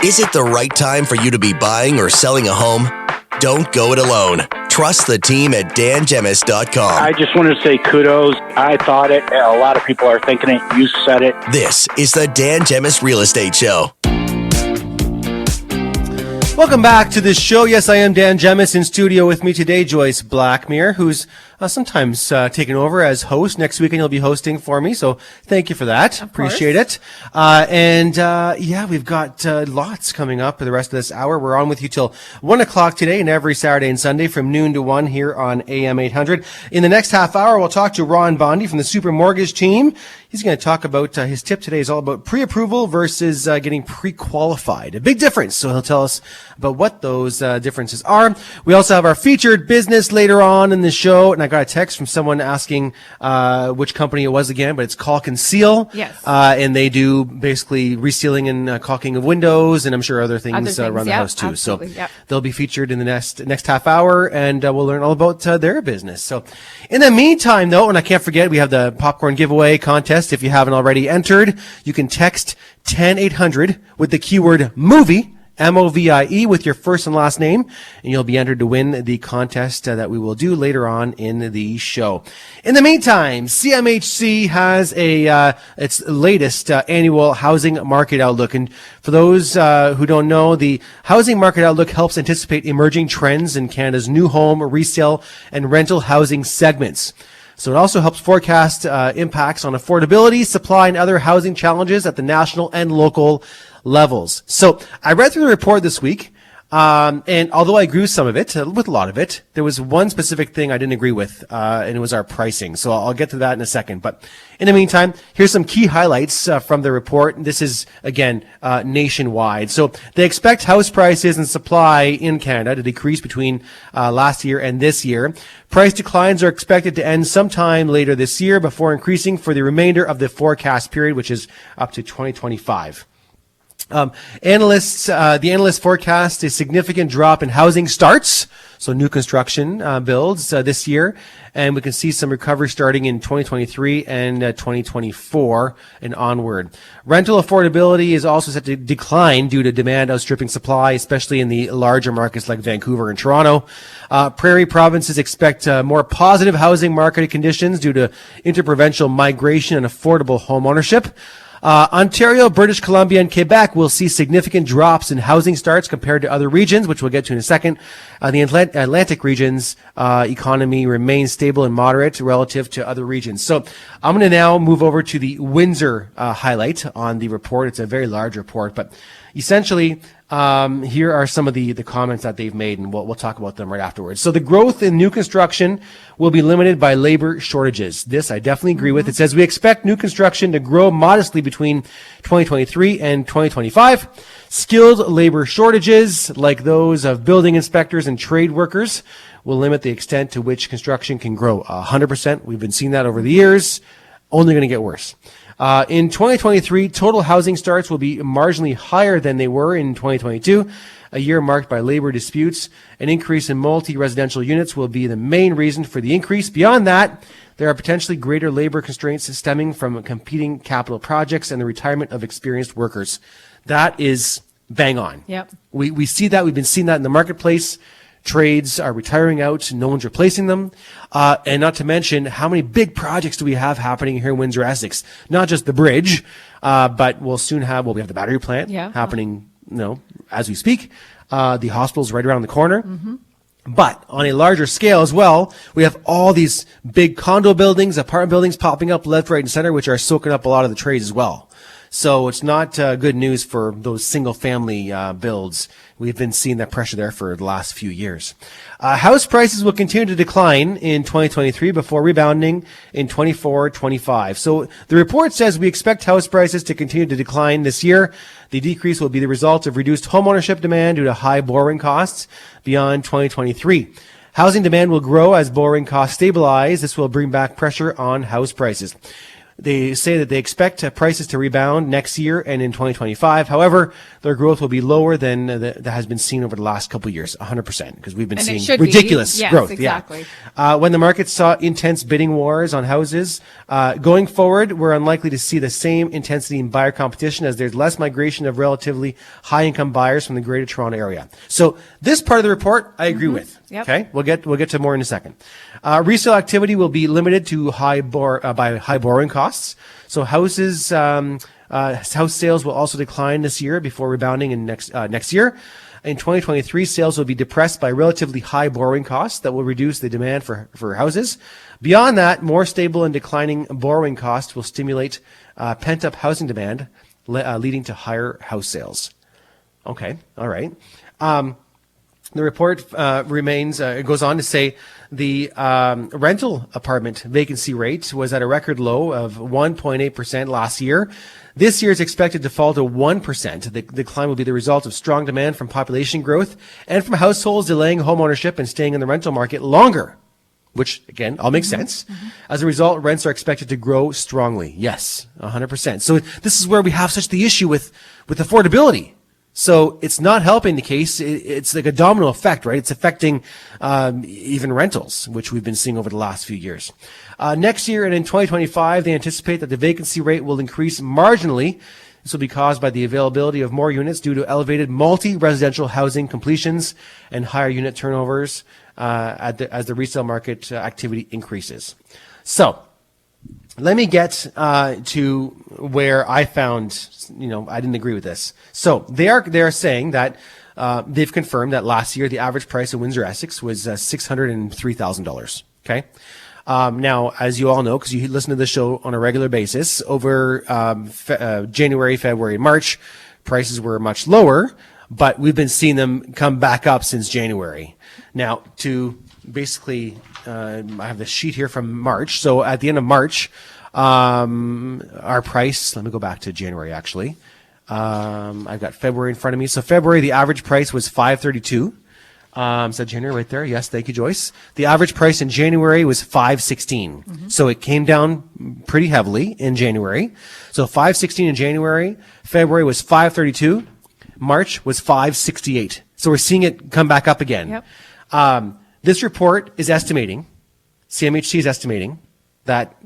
Is it the right time for you to be buying or selling a home? Don't go it alone. Trust the team at dangemis.com. I just want to say kudos. I thought it. A lot of people are thinking it. You said it. This is the Dan Gemis Real Estate Show. Welcome back to this show. Yes, I am Dan Gemis. In studio with me today, Joyce Blackmere, who's sometimes taking over as host. Next weekend you'll be hosting for me, so thank you for that. Appreciate it. We've got lots coming up for the rest of this hour. We're on with you till 1 o'clock today and every Saturday and Sunday from noon to 1 here on AM800. In the next half hour, we'll talk to Ron Bondi from the Super Mortgage team. He's going to talk about his tip today is all about pre-approval versus getting pre-qualified. A big difference, so he'll tell us about what those differences are. We also have our featured business later on in the show, and I got a text from someone asking which company it was again, but it's Caulk and Seal. Yes. And they do basically resealing and caulking of windows, and I'm sure other things around the house too. Absolutely, so they'll be featured in the next half hour, and we'll learn all about their business. So in the meantime, though, and I can't forget, we have the popcorn giveaway contest. If you haven't already entered, you can text 10800 with the keyword movie, MOVIE, with your first and last name, and you'll be entered to win the contest that we will do later on in the show. In the meantime, CMHC has its latest annual housing market outlook. And for those who don't know, the housing market outlook helps anticipate emerging trends in Canada's new home, resale, and rental housing segments. So it also helps forecast impacts on affordability, supply, and other housing challenges at the national and local levels. So I read through the report this week, and although I agree with some of it, with a lot of it, there was one specific thing I didn't agree with, and it was our pricing. So I'll get to that in a second. But in the meantime, here's some key highlights from the report. This is, again, nationwide. So they expect house prices and supply in Canada to decrease between last year and this year. Price declines are expected to end sometime later this year before increasing for the remainder of the forecast period, which is up to 2025. The analysts forecast a significant drop in housing starts, so new construction builds this year, and we can see some recovery starting in 2023 and 2024 and onward. Rental affordability is also set to decline due to demand outstripping supply, especially in the larger markets like Vancouver and Toronto. Prairie provinces expect more positive housing market conditions due to interprovincial migration and affordable home ownership. Ontario, British Columbia, and Quebec will see significant drops in housing starts compared to other regions, which we'll get to in a second. The Atlantic region's economy remains stable and moderate relative to other regions. So I'm going to now move over to the Windsor highlight on the report. It's a very large report, but essentially, here are some of the comments that they've made, and we'll talk about them right afterwards. So the growth in new construction will be limited by labor shortages. This I definitely agree with. It says we expect new construction to grow modestly between 2023 and 2025. Skilled labor shortages, like those of building inspectors and trade workers, will limit the extent to which construction can grow 100%. We've been seeing that over the years. Only going to get worse. In 2023, total housing starts will be marginally higher than they were in 2022, a year marked by labor disputes. An increase in multi-residential units will be the main reason for the increase. Beyond that, there are potentially greater labor constraints stemming from competing capital projects and the retirement of experienced workers. That is bang on. Yep. We see that. We've been seeing that in the marketplace. Trades are retiring out. No one's replacing them. And not to mention, how many big projects do we have happening here in Windsor, Essex? Not just the bridge, but we have the battery plant happening, as we speak. The hospital's right around the corner. Mm-hmm. But on a larger scale as well, we have all these big condo buildings, apartment buildings popping up left, right, and center, which are soaking up a lot of the trades as well. So it's not good news for those single-family builds. We've been seeing that pressure there for the last few years. House prices will continue to decline in 2023 before rebounding in 24-25. So the report says we expect house prices to continue to decline this year. The decrease will be the result of reduced homeownership demand due to high borrowing costs beyond 2023. Housing demand will grow as borrowing costs stabilize. This will bring back pressure on house prices. They say that they expect prices to rebound next year and in 2025. However, their growth will be lower than that has been seen over the last couple of years, 100%, because we've been seeing ridiculous growth. Exactly. Yeah. When the market saw intense bidding wars on houses, going forward, we're unlikely to see the same intensity in buyer competition as there's less migration of relatively high-income buyers from the Greater Toronto area. So this part of the report, I agree with. Yep. Okay, we'll get to more in a second. Resale activity will be limited to high borrowing costs. So house sales will also decline this year before rebounding in next year. In 2023, sales will be depressed by relatively high borrowing costs that will reduce the demand for houses. Beyond that, more stable and declining borrowing costs will stimulate pent-up housing demand, leading to higher house sales. Okay, all right. The report it goes on to say the rental apartment vacancy rate was at a record low of 1.8% last year. This year is expected to fall to 1%. The decline will be the result of strong demand from population growth and from households delaying homeownership and staying in the rental market longer, which, again, all makes sense. As a result, rents are expected to grow strongly. Yes, 100%. So this is where we have such the issue with affordability. So it's not helping the case. It's like a domino effect, right? It's affecting even rentals, which we've been seeing over the last few years. Next year and in 2025, they anticipate that the vacancy rate will increase marginally. This will be caused by the availability of more units due to elevated multi-residential housing completions and higher unit turnovers as the resale market activity increases. So let me get to where I found, I didn't agree with this. So they are saying that they've confirmed that last year the average price of Windsor Essex was $603,000. Okay. Now, as you all know, because you listen to the show on a regular basis, over January, February, and March, prices were much lower, but we've been seeing them come back up since January. Now, to basically, I have the sheet here from March. So at the end of March, our price, let me go back to January actually. I've got February in front of me. So February, the average price was $532. Is that January right there? Yes, thank you, Joyce. The average price in January was $516. So it came down pretty heavily in January. So $516 in January, February was $532, March was $568. So we're seeing it come back up again. Yep. This report is estimating, CMHC is estimating, that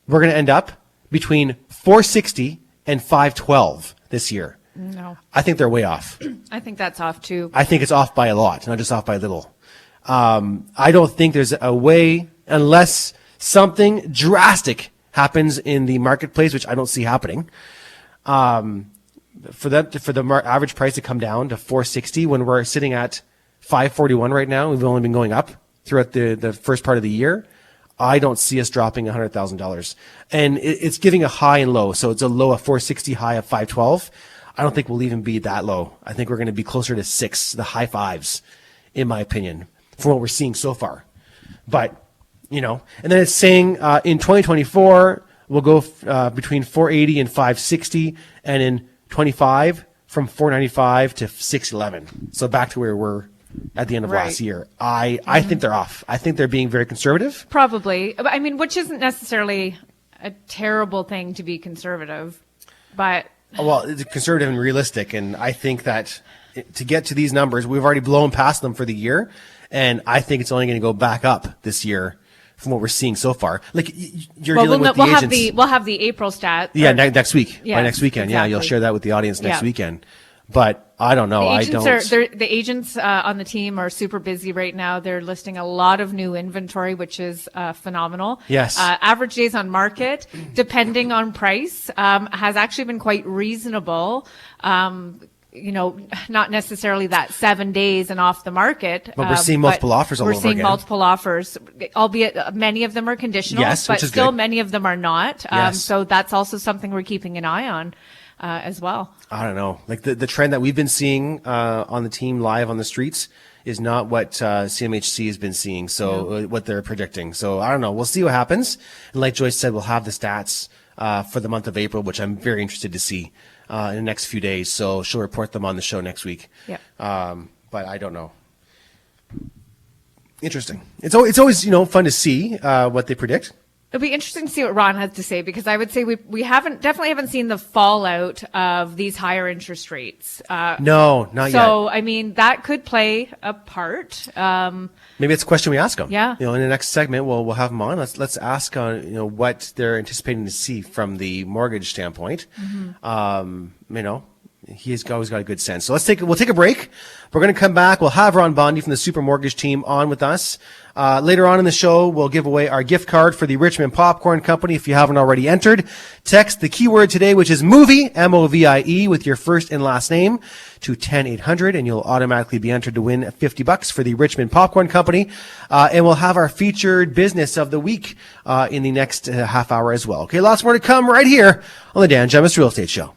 we're going to end up between $460 and $512 this year. No. I think they're way off. I think that's off too. I think it's off by a lot, not just off by a little. I don't think there's a way, unless something drastic happens in the marketplace, which I don't see happening, for the average price to come down to $460 when we're sitting at $541 right now. We've only been going up throughout the first part of the year. I don't see us dropping $100,000, and it's giving a high and low. So it's a low of $460, high of $512. I don't think we'll even be that low. I think we're going to be closer to $6, the high fives, in my opinion, from what we're seeing so far. But, and then it's saying in 2024, we'll go between $480 and $560, and in 25 from $495 to $611. So back to where we're at the end of last year. I think they're off. I think they're being very conservative. Probably. I mean, which isn't necessarily a terrible thing to be conservative, but... Well, it's conservative and realistic, and I think that to get to these numbers, we've already blown past them for the year, and I think it's only going to go back up this year from what we're seeing so far. Like, you're dealing with the agents. We'll have the April stat. Yeah, next week. Yeah, by next weekend. exactly. Yeah, you'll share that with the audience next weekend. But I don't know. The agents on the team are super busy right now. They're listing a lot of new inventory, which is phenomenal. Yes. Average days on market, depending on price, has actually been quite reasonable. Not necessarily that 7 days and off the market. But we're seeing multiple offers all over again. We're seeing multiple offers, albeit many of them are conditional, yes, but which is still good. Many of them are not. Yes. So that's also something we're keeping an eye on. As well. I don't know. Like the trend that we've been seeing on the team live on the streets is not what CMHC has been seeing. So what they're predicting. So I don't know. We'll see what happens. And like Joyce said, we'll have the stats for the month of April, which I'm very interested to see in the next few days. So she'll report them on the show next week. Yeah. But I don't know. Interesting. It's always fun to see what they predict. It'll be interesting to see what Ron has to say, because I would say we definitely haven't seen the fallout of these higher interest rates. No, not yet. So, I mean, that could play a part. Maybe it's a question we ask them. Yeah. In the next segment, we'll have them on. Let's ask what they're anticipating to see from the mortgage standpoint. He's always got a good sense. So we'll take a break. We're going to come back. We'll have Ron Bondi from the Super Mortgage team on with us. Later on in the show, we'll give away our gift card for the Richmond Popcorn Company. If you haven't already entered, text the keyword today, which is movie, MOVIE, with your first and last name to 10800, and you'll automatically be entered to win $50 for the Richmond Popcorn Company. And we'll have our featured business of the week in the next half hour as well. Okay, lots more to come right here on the Dan Gemis Real Estate Show.